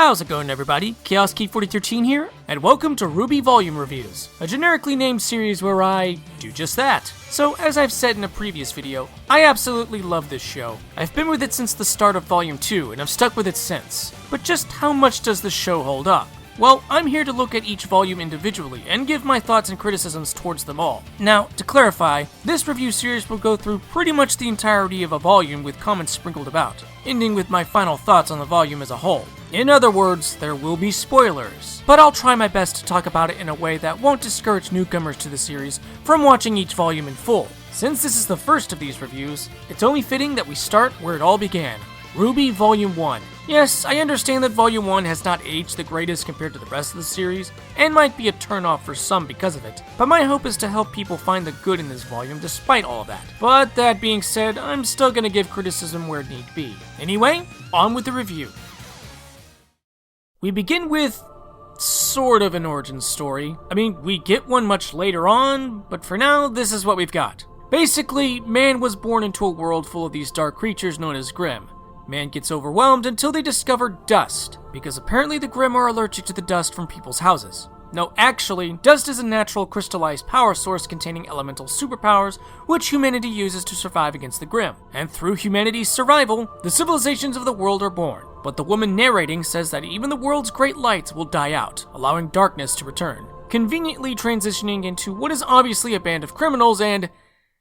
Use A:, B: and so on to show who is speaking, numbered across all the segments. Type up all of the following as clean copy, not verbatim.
A: How's it going, everybody? Chaos Key 4013 here, and welcome to RWBY Volume Reviews, a generically named series where I do just that. So, as I've said in a previous video, I absolutely love this show. I've been with it since the start of Volume 2, and I've stuck with it since. But just how much does the show hold up? Well, I'm here to look at each volume individually and give my thoughts and criticisms towards them all. Now, to clarify, this review series will go through pretty much the entirety of a volume with comments sprinkled about, ending with my final thoughts on the volume as a whole. In other words, there will be spoilers, but I'll try my best to talk about it in a way that won't discourage newcomers to the series from watching each volume in full. Since this is the first of these reviews, it's only fitting that we start where it all began. RWBY Volume 1. Yes, I understand that Volume 1 has not aged the greatest compared to the rest of the series, and might be a turnoff for some because of it, but my hope is to help people find the good in this volume despite all of that. But that being said, I'm still gonna give criticism where need be. Anyway, on with the review. We begin with sort of an origin story. I mean, we get one much later on, but for now, this is what we've got. Basically, man was born into a world full of these dark creatures known as Grimm. Man gets overwhelmed until they discover dust, because apparently the Grimm are allergic to the dust from people's houses. No, actually, dust is a natural crystallized power source containing elemental superpowers, which humanity uses to survive against the Grimm. And through humanity's survival, the civilizations of the world are born. But the woman narrating says that even the world's great lights will die out, allowing darkness to return, conveniently transitioning into what is obviously a band of criminals and...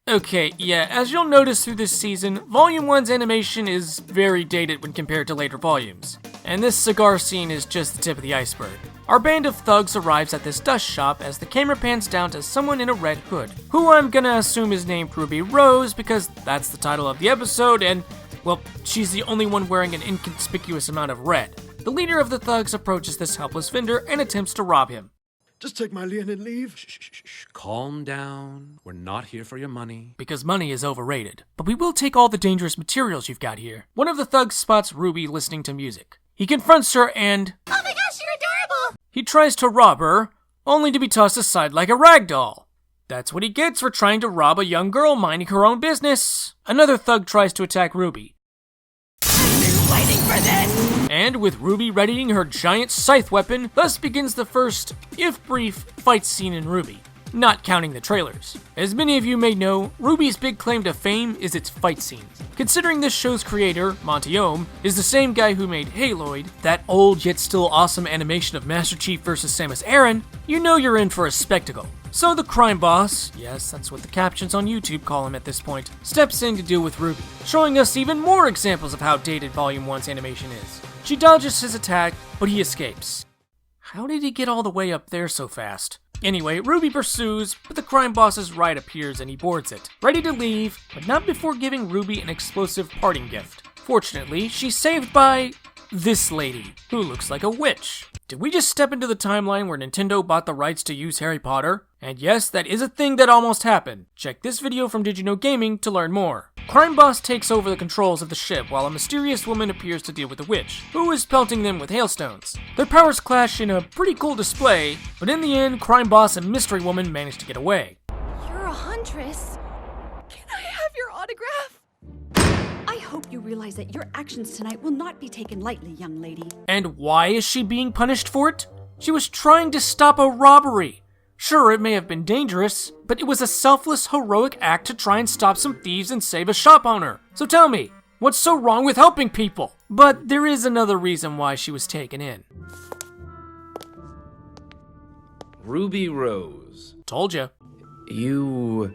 A: Okay, yeah, as you'll notice through this season, Volume 1's animation is very dated when compared to later volumes. And this cigar scene is just the tip of the iceberg. Our band of thugs arrives at this dust shop as the camera pans down to someone in a red hood, who I'm gonna assume is named Ruby Rose because that's the title of the episode and, well, she's the only one wearing an inconspicuous amount of red. The leader of the thugs approaches this helpless vendor and attempts to rob him.
B: Just take my lien and leave.
C: Shh. Calm down. We're not here for your money.
A: Because money is overrated. But we will take all the dangerous materials you've got here. One of the thugs spots Ruby listening to music. He confronts her and... Oh my gosh, you're adorable! He tries to rob her, only to be tossed aside like a rag doll. That's what he gets for trying to rob a young girl minding her own business. Another thug tries to attack Ruby.
D: I've been waiting for this!
A: And with Ruby readying her giant scythe weapon, thus begins the first, if brief, fight scene in RWBY, not counting the trailers. As many of you may know, RWBY's big claim to fame is its fight scenes. Considering this show's creator, Monty Oum, is the same guy who made Haloid, that old yet still awesome animation of Master Chief vs. Samus Aran, you know you're in for a spectacle. So the crime boss, yes, that's what the captions on YouTube call him at this point, steps in to deal with Ruby, showing us even more examples of how dated Volume 1's animation is. She dodges his attack, but he escapes. How did he get all the way up there so fast? Anyway, Ruby pursues, but the crime boss's ride appears and he boards it, ready to leave, but not before giving Ruby an explosive parting gift. Fortunately, she's saved by... this lady, who looks like a witch. Did we just step into the timeline where Nintendo bought the rights to use Harry Potter? And yes, that is a thing that almost happened. Check this video from Did You Know Gaming to learn more. Crime Boss takes over the controls of the ship while a mysterious woman appears to deal with the witch, who is pelting them with hailstones. Their powers clash in a pretty cool display, but in the end, Crime Boss and Mystery Woman manage to get away.
D: You're a huntress. Can I have your autograph? I hope you realize that your actions tonight will not be taken lightly, young lady.
A: And why is she being punished for it? She was trying to stop a robbery. Sure, it may have been dangerous, but it was a selfless, heroic act to try and stop some thieves and save a shop owner. So tell me, what's so wrong with helping people? But there is another reason why she was taken in.
C: Ruby Rose.
A: Told ya.
C: You...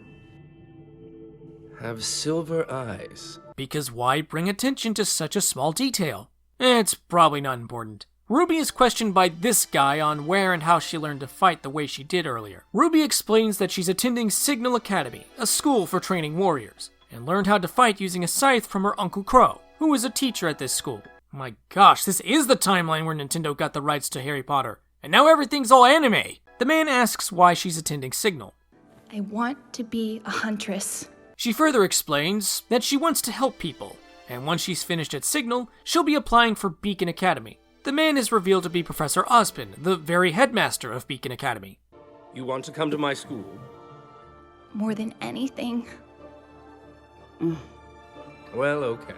C: have silver eyes.
A: Because why bring attention to such a small detail? It's probably not important. Ruby is questioned by this guy on where and how she learned to fight the way she did earlier. Ruby explains that she's attending Signal Academy, a school for training warriors, and learned how to fight using a scythe from her Uncle Crow, who was a teacher at this school. My gosh, this is the timeline where Nintendo got the rights to Harry Potter, and now everything's all anime! The man asks why she's attending Signal.
E: I want to be a huntress.
A: She further explains that she wants to help people, and once she's finished at Signal, she'll be applying for Beacon Academy. The man is revealed to be Professor Ozpin, the very headmaster of Beacon Academy.
B: You want to come to my school?
E: More than anything.
C: Well, okay.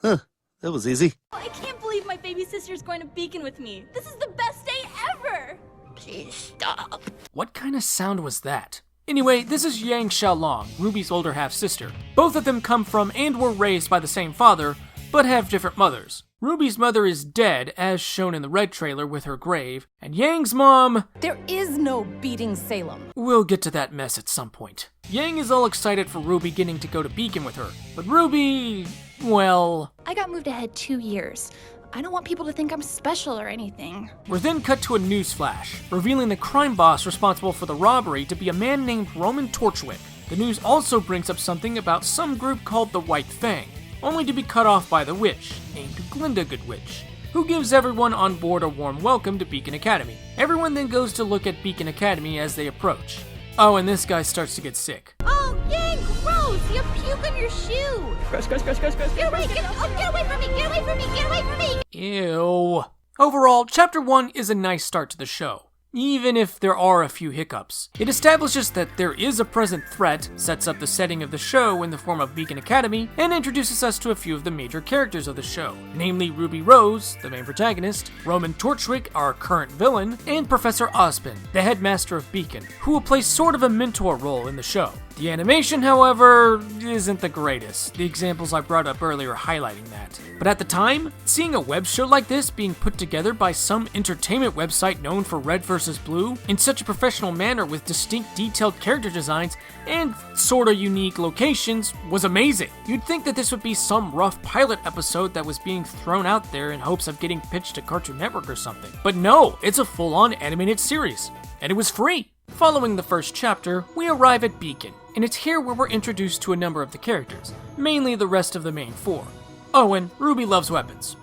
F: Huh, that was easy.
D: I can't believe my
F: baby sister's going to Beacon with me. This is the best day ever!
E: Please stop.
A: What kind of sound was that? Anyway, this is Yang Xiaolong, RWBY's older half-sister. Both of them come from and were raised by the same father, but have different mothers. RWBY's mother is dead, as shown in the Red trailer with her grave, and Yang's mom...
G: There is no beating Salem.
A: We'll get to that mess at some point. Yang is all excited for RWBY getting to go to Beacon with her, but RWBY... well...
E: I got moved ahead 2 years. I don't want people to think I'm special or anything.
A: We're then cut to a news flash, revealing the crime boss responsible for the robbery to be a man named Roman Torchwick. The news also brings up something about some group called the White Fang, only to be cut off by the witch, named Glinda Goodwitch, who gives everyone on board a warm welcome to Beacon Academy. Everyone then goes to look at Beacon Academy as they approach. Oh, and this guy starts to get sick.
F: Oh, Yang, gross! You have puke on your shoe!
G: Gross.
F: Get away from me! Get away from me! Get away from me!
A: Ew. Overall, Chapter 1 is a nice start to the show, even if there are a few hiccups. It establishes that there is a present threat, sets up the setting of the show in the form of Beacon Academy, and introduces us to a few of the major characters of the show, namely Ruby Rose, the main protagonist, Roman Torchwick, our current villain, and Professor Ozpin, the headmaster of Beacon, who will play sort of a mentor role in the show. The animation, however, isn't the greatest, the examples I brought up earlier highlighting that. But at the time, seeing a web show like this being put together by some entertainment website known for Red vs. Blue in such a professional manner with distinct detailed character designs and sorta unique locations was amazing. You'd think that this would be some rough pilot episode that was being thrown out there in hopes of getting pitched to Cartoon Network or something. But no, it's a full-on animated series, and it was free. Following the first chapter, we arrive at Beacon, and it's here where we're introduced to a number of the characters, mainly the rest of the main four. Oh, and RWBY loves weapons.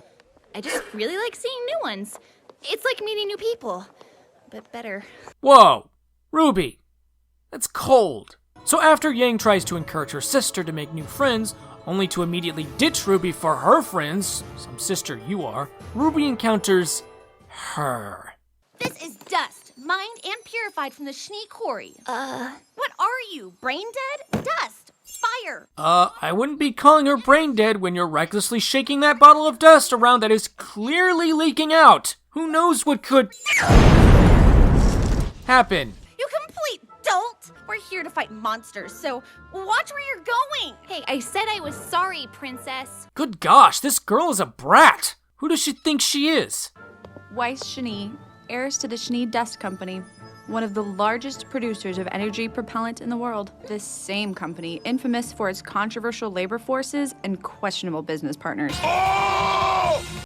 E: I just really like seeing new ones. It's like meeting new people, but better.
A: Whoa, RWBY, that's cold. So after Yang tries to encourage her sister to make new friends, only to immediately ditch RWBY for her friends, some sister you are, RWBY encounters her.
F: This is dust, mined and purified from the Schnee Quarry. What are you, brain dead? Dust! Fire!
A: I wouldn't be calling her brain dead when you're recklessly shaking that bottle of dust around that is clearly leaking out. Who knows what could happen?
F: You complete dolt! We're here to fight monsters, so watch where you're going!
E: Hey, I said I was sorry, princess.
A: Good gosh, this girl is a brat. Who does she think she is?
H: Weiss Schnee, heiress to the Schnee Dust Company, one of the largest producers of energy propellant in the world. This same company, infamous for its controversial labor forces and questionable business partners.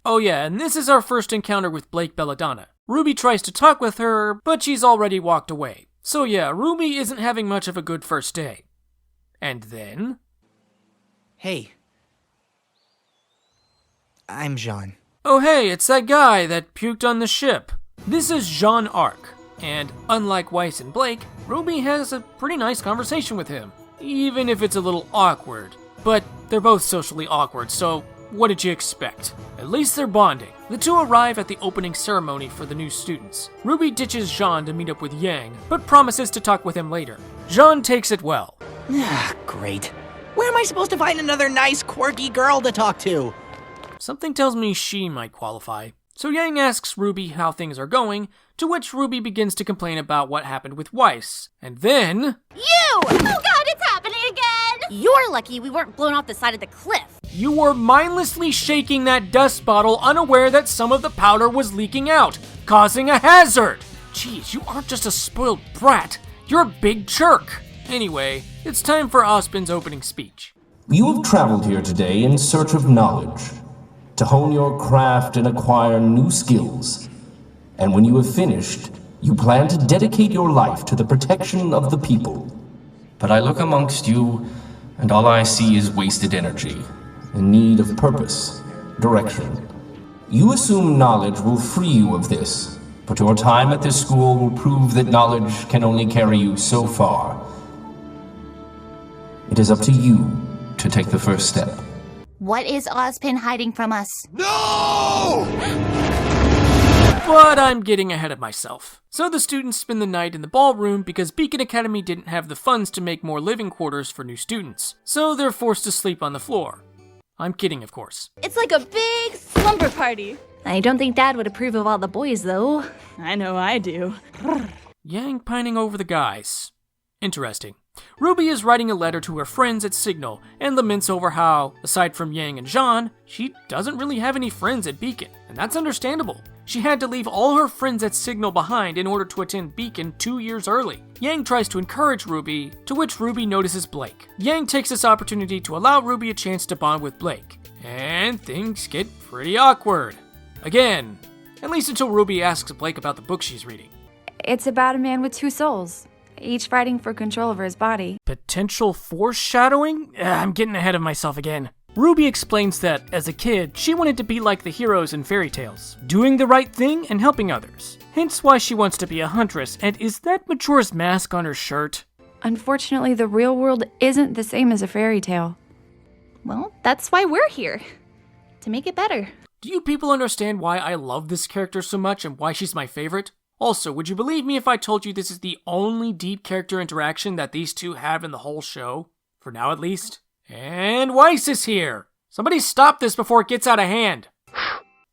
A: Oh yeah, and this is our first encounter with Blake Belladonna. RWBY tries to talk with her, but she's already walked away. So yeah, RWBY isn't having much of a good first day. And then...
I: Hey. I'm Jean.
A: Oh hey, it's that guy that puked on the ship. This is Jean Arc, and unlike Weiss and Blake, RWBY has a pretty nice conversation with him, even if it's a little awkward. But they're both socially awkward, so what did you expect? At least they're bonding. The two arrive at the opening ceremony for the new students. RWBY ditches Jean to meet up with Yang, but promises to talk with him later. Jean takes it well.
I: Ah, great. Where am I supposed to find another nice, quirky girl to talk to?
A: Something tells me she might qualify. So Yang asks RWBY how things are going, to which RWBY begins to complain about what happened with Weiss. And then...
F: You! Oh god, it's happening again! You're lucky we weren't blown off the side of the cliff.
A: You were mindlessly shaking that dust bottle, unaware that some of the powder was leaking out, causing a hazard. Jeez, you aren't just a spoiled brat, you're a big jerk. Anyway, it's time for Ozpin's opening speech.
J: You have traveled here today in search of knowledge, to hone your craft and acquire new skills. And when you have finished, you plan to dedicate your life to the protection of the people. But I look amongst you, and all I see is wasted energy, in need of purpose, direction. You assume knowledge will free you of this, but your time at this school will prove that knowledge can only carry you so far. It is up to you to take the first step.
F: What is Ozpin hiding from us?
J: No!
A: But I'm getting ahead of myself. So the students spend the night in the ballroom because Beacon Academy didn't have the funds to make more living quarters for new students. So they're forced to sleep on the floor. I'm kidding, of course.
F: It's like a big slumber party.
E: I don't think Dad would approve of all the boys, though.
D: I know I do.
A: Yang pining over the guys. Interesting. Ruby is writing a letter to her friends at Signal and laments over how, aside from Yang and Jean, she doesn't really have any friends at Beacon, and that's understandable. She had to leave all her friends at Signal behind in order to attend Beacon 2 years early. Yang tries to encourage Ruby, to which Ruby notices Blake. Yang takes this opportunity to allow Ruby a chance to bond with Blake, and things get pretty awkward. Again, at least until Ruby asks Blake about the book she's reading.
H: It's about a man with two souls, each fighting for control over his body.
A: Potential foreshadowing? I'm getting ahead of myself again. Ruby explains that, as a kid, she wanted to be like the heroes in fairy tales, doing the right thing and helping others. Hence why she wants to be a huntress, and is that Majora's Mask on her shirt?
H: Unfortunately, the real world isn't the same as a fairy tale.
E: Well, that's why we're here. To make it better.
A: Do you people understand why I love this character so much and why she's my favorite? Also, would you believe me if I told you this is the only deep character interaction that these two have in the whole show? For now, at least. And Weiss is here! Somebody stop this before it gets out of hand!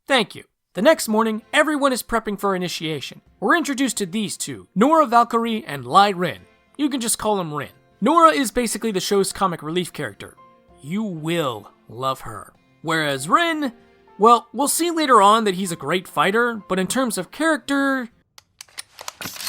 A: Thank you. The next morning, everyone is prepping for initiation. We're introduced to these two, Nora Valkyrie and Lai Rin. You can just call them Rin. Nora is basically the show's comic relief character. You will love her. Whereas Rin, well, we'll see later on that he's a great fighter, but in terms of character,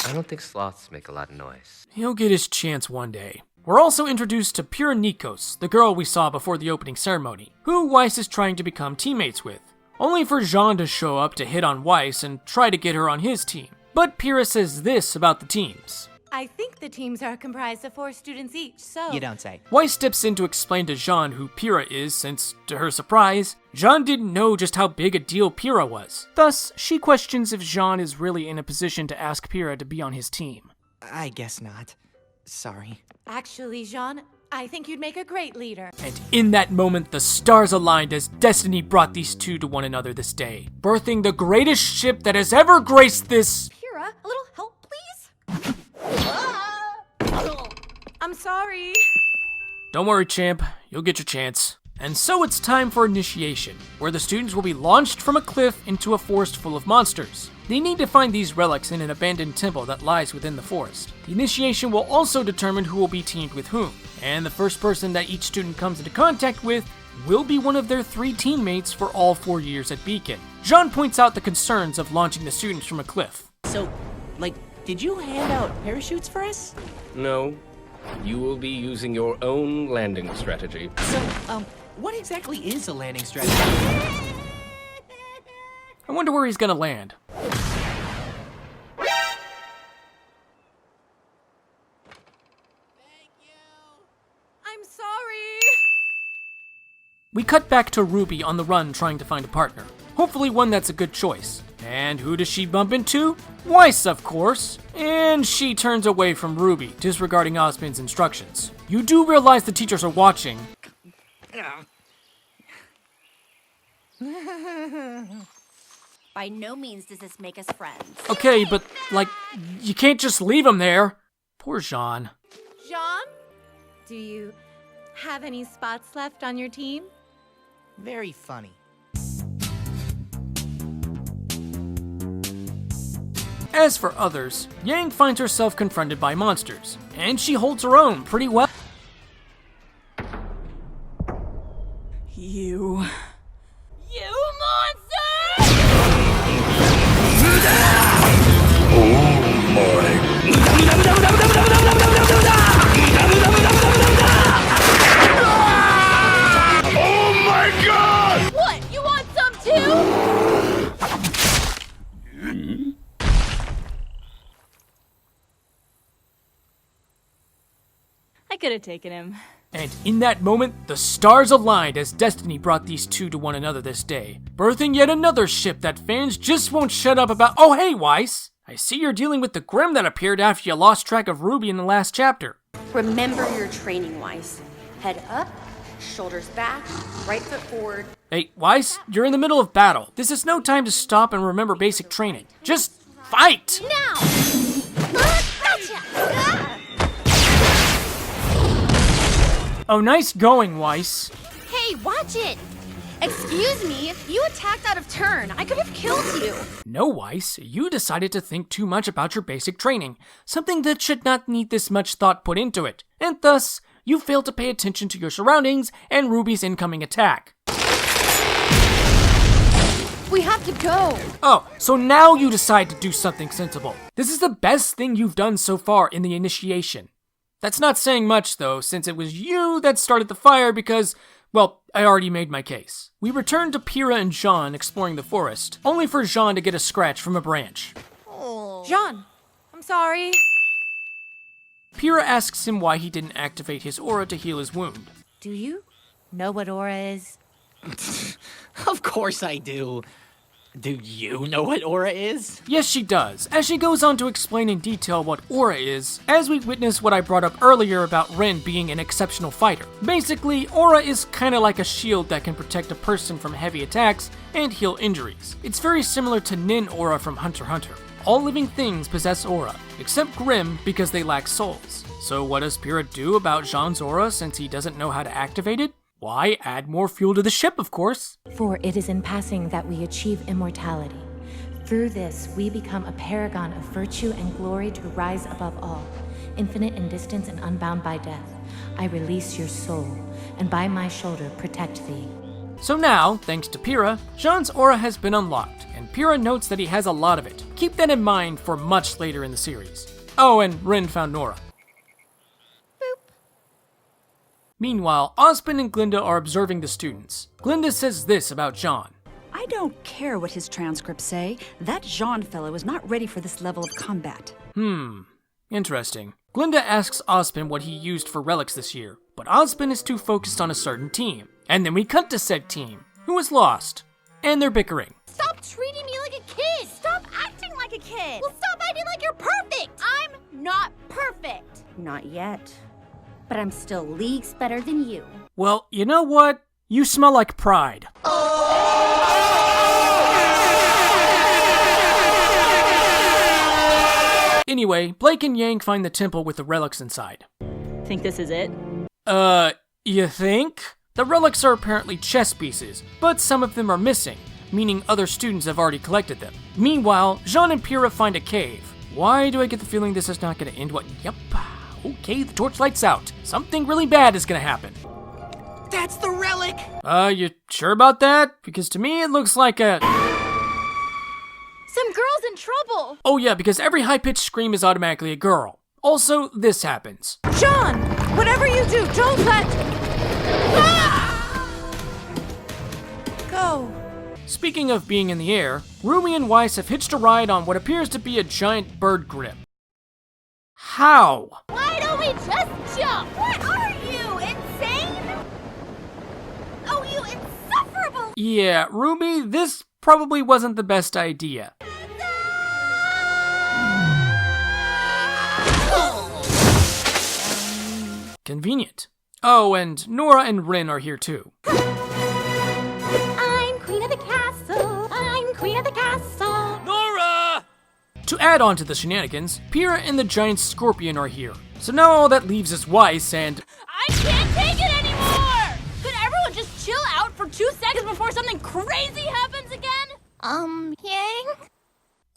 K: I don't think sloths make a lot of noise.
A: he'll get his chance one day. We're also introduced to Pura Nikos, the girl we saw before the opening ceremony, who Weiss is trying to become teammates with, only for Jean to show up to hit on Weiss and try to get her on his team. But Pura says this about the teams.
L: I think the teams are comprised of 4 students each, so...
I: You don't say.
A: Weiss steps in to explain to Jean who Pura is since, to her surprise, Jean didn't know just how big a deal Pura was. Thus, she questions if Jean is really in a position to ask Pura to be on his team.
I: I guess not. Sorry.
L: Actually, Jean, I think you'd make a great leader.
A: And in that moment, the stars aligned as destiny brought these two to one another this day, birthing the greatest ship that has ever graced this...
D: Pura, a little help, please?
L: I'm sorry.
A: Don't worry, champ. You'll get your chance. And so it's time for initiation, where the students will be launched from a cliff into a forest full of monsters. They need to find these relics in an abandoned temple that lies within the forest. The initiation will also determine who will be teamed with whom, and the first person that each student comes into contact with will be one of their 3 teammates for all 4 years at Beacon. Jean points out the concerns of launching the students from a cliff.
I: So, did you hand out parachutes for us?
B: No. You will be using your own landing strategy.
I: So, what exactly is a landing strategy?
A: I wonder where he's gonna land.
L: I'm sorry.
A: We cut back to Ruby on the run trying to find a partner. Hopefully one that's a good choice. And who does she bump into? Weiss, of course. And she turns away from Ruby, disregarding Osmond's instructions. You do realize the teachers are watching.
F: By no means does this make us friends.
A: Okay, but, you can't just leave him there. Poor Jean.
L: Jean, do you have any spots left on your team?
I: Very funny.
A: As for others, Yang finds herself confronted by monsters, and she holds her own pretty well.
D: You
F: monster!
B: Oh my god!
F: What? You want some too?
D: I could have taken him.
A: And in that moment, the stars aligned as destiny brought these two to one another this day, birthing yet another ship that fans just won't shut up about. Oh hey, Weiss! I see you're dealing with the Grim that appeared after you lost track of Ruby in the last chapter.
M: Remember your training, Weiss. Head up, shoulders back, right foot forward.
A: Hey, Weiss, you're in the middle of battle. This is no time to stop and remember basic training. Just fight!
F: Now! Gotcha!
A: Oh, nice going, Weiss.
F: Hey, watch it! Excuse me, you attacked out of turn. I could have killed you.
A: No, Weiss, you decided to think too much about your basic training, something that should not need this much thought put into it, and thus, you failed to pay attention to your surroundings and RWBY's incoming attack.
F: We have to go.
A: Oh, so now you decide to do something sensible. This is the best thing you've done so far in the initiation. That's not saying much, though, since it was you that started the fire because, well, I already made my case. We return to Pyrrha and Jean exploring the forest, only for Jean to get a scratch from a branch.
L: Jean, I'm sorry.
A: Pyrrha asks him why he didn't activate his aura to heal his wound.
L: Do you know what aura is?
I: Of course I do. Do you know what aura is?
A: Yes, she does, as she goes on to explain in detail what aura is, as we witness what I brought up earlier about Ren being an exceptional fighter. Basically, aura is kinda like a shield that can protect a person from heavy attacks and heal injuries. It's very similar to Nin aura from Hunter x Hunter. All living things possess aura, except Grimm because they lack souls. So what does Pyrrha do about Jean's aura since he doesn't know how to activate it? Why, add more fuel to the ship, of course.
N: For it is in passing that we achieve immortality. Through this, we become a paragon of virtue and glory to rise above all. Infinite in distance and unbound by death, I release your soul, and by my shoulder protect thee.
A: So now, thanks to Pyrrha, Jean's aura has been unlocked, and Pyrrha notes that he has a lot of it. Keep that in mind for much later in the series. Oh, and Ren found Nora. Meanwhile, Ozpin and Glinda are observing the students. Glinda says this about Jean.
O: I don't care what his transcripts say. That Jean fellow is not ready for this level of combat.
A: Interesting. Glinda asks Ozpin what he used for relics this year, but Ozpin is too focused on a certain team. And then we cut to said team, who is lost. And they're bickering.
F: Stop treating me like a kid. Stop acting like a kid. Well, stop acting like you're perfect. I'm not perfect.
M: Not yet. But I'm still leagues better than you.
A: Well, you know what? You smell like pride. Anyway, Blake and Yang find the temple with the relics inside.
P: Think this is it?
A: You think? The relics are apparently chess pieces, but some of them are missing, meaning other students have already collected them. Meanwhile, Jean and Pyrrha find a cave. Why do I get the feeling this is not gonna end what? Yep. Okay, the torchlight's out. Something really bad is gonna happen.
I: That's the relic!
A: You sure about that? Because to me it looks like a...
F: Some girl's in trouble!
A: Oh yeah, because every high-pitched scream is automatically a girl. Also, this happens.
O: Jean! Whatever you do, don't let... Go.
A: Speaking of being in the air, RWBY and Weiss have hitched a ride on what appears to be a giant bird grip. How?
F: Why don't we just jump? What are you, insane? Oh, you insufferable!
A: Yeah, RWBY, this probably wasn't the best idea. Convenient. Oh, and Nora and Rin are here too.
F: I'm queen of the castle. I'm queen of the castle.
A: Nora! To add on to the shenanigans, Pyrrha and the giant scorpion are here. So now all that leaves is Weiss and...
F: I can't take it anymore! Could everyone just chill out for 2 seconds before something crazy happens again? Yang?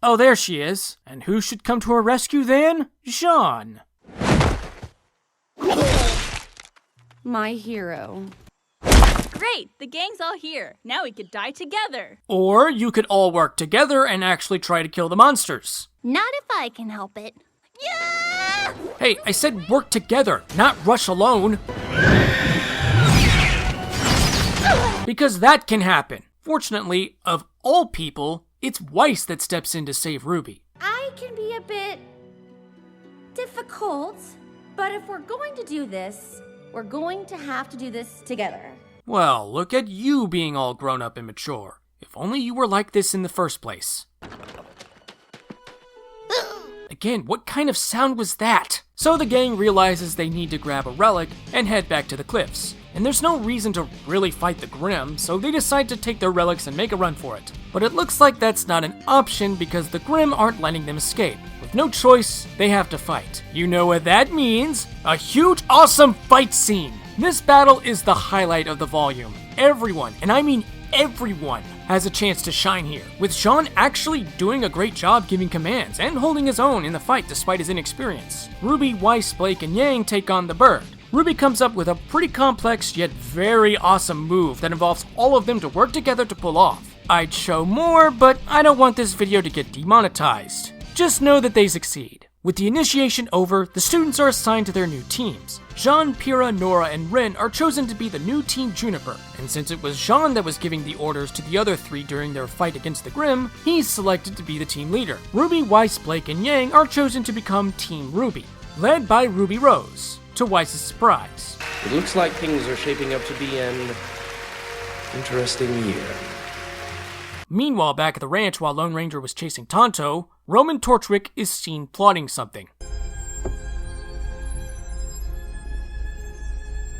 A: Oh, there she is. And who should come to her rescue then? Jean.
H: My hero.
P: Great, the gang's all here. Now we could die together.
A: Or you could all work together and actually try to kill the monsters.
F: Not if I can help it. Yeah!
A: Hey, I said work together, not rush alone. Because that can happen. Fortunately, of all people, it's Weiss that steps in to save RWBY.
M: I can be a bit difficult, but if we're going to do this, we're going to have to do this together.
A: Well, look at you being all grown up and mature. If only you were like this in the first place. Again, what kind of sound was that? So the gang realizes they need to grab a relic and head back to the cliffs. And there's no reason to really fight the Grimm, so they decide to take their relics and make a run for it. But it looks like that's not an option because the Grimm aren't letting them escape. With no choice, they have to fight. You know what that means? A huge, awesome fight scene! This battle is the highlight of the volume. Everyone, and I mean everyone, has a chance to shine here, with Jean actually doing a great job giving commands and holding his own in the fight despite his inexperience. RWBY, Weiss, Blake, and Yang take on the bird. RWBY comes up with a pretty complex yet very awesome move that involves all of them to work together to pull off. I'd show more, but I don't want this video to get demonetized. Just know that they succeed. With the initiation over, the students are assigned to their new teams. Jean, Pyrrha, Nora, and Rin are chosen to be the new Team Juniper, and since it was Jean that was giving the orders to the other three during their fight against the Grimm, he's selected to be the team leader. RWBY, Weiss, Blake, and Yang are chosen to become Team RWBY, led by Ruby Rose, to Weiss's surprise.
B: It looks like things are shaping up to be an interesting year.
A: Meanwhile, back at the ranch while Lone Ranger was chasing Tonto, Roman Torchwick is seen plotting something.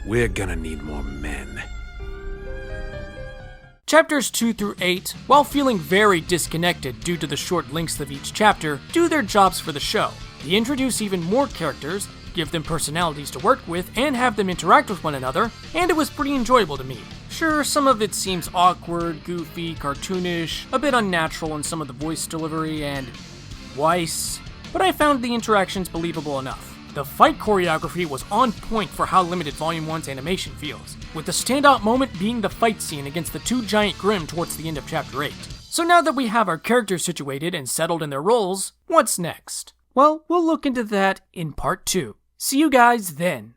C: We're gonna need more men.
A: Chapters 2 through 8, while feeling very disconnected due to the short lengths of each chapter, do their jobs for the show. They introduce even more characters, give them personalities to work with, and have them interact with one another, and it was pretty enjoyable to me. Sure, some of it seems awkward, goofy, cartoonish, a bit unnatural in some of the voice delivery, and Weiss, but I found the interactions believable enough. The fight choreography was on point for how limited Volume 1's animation feels, with the standout moment being the fight scene against the two giant Grimm towards the end of Chapter 8. So now that we have our characters situated and settled in their roles, what's next? Well, we'll look into that in Part 2. See you guys then.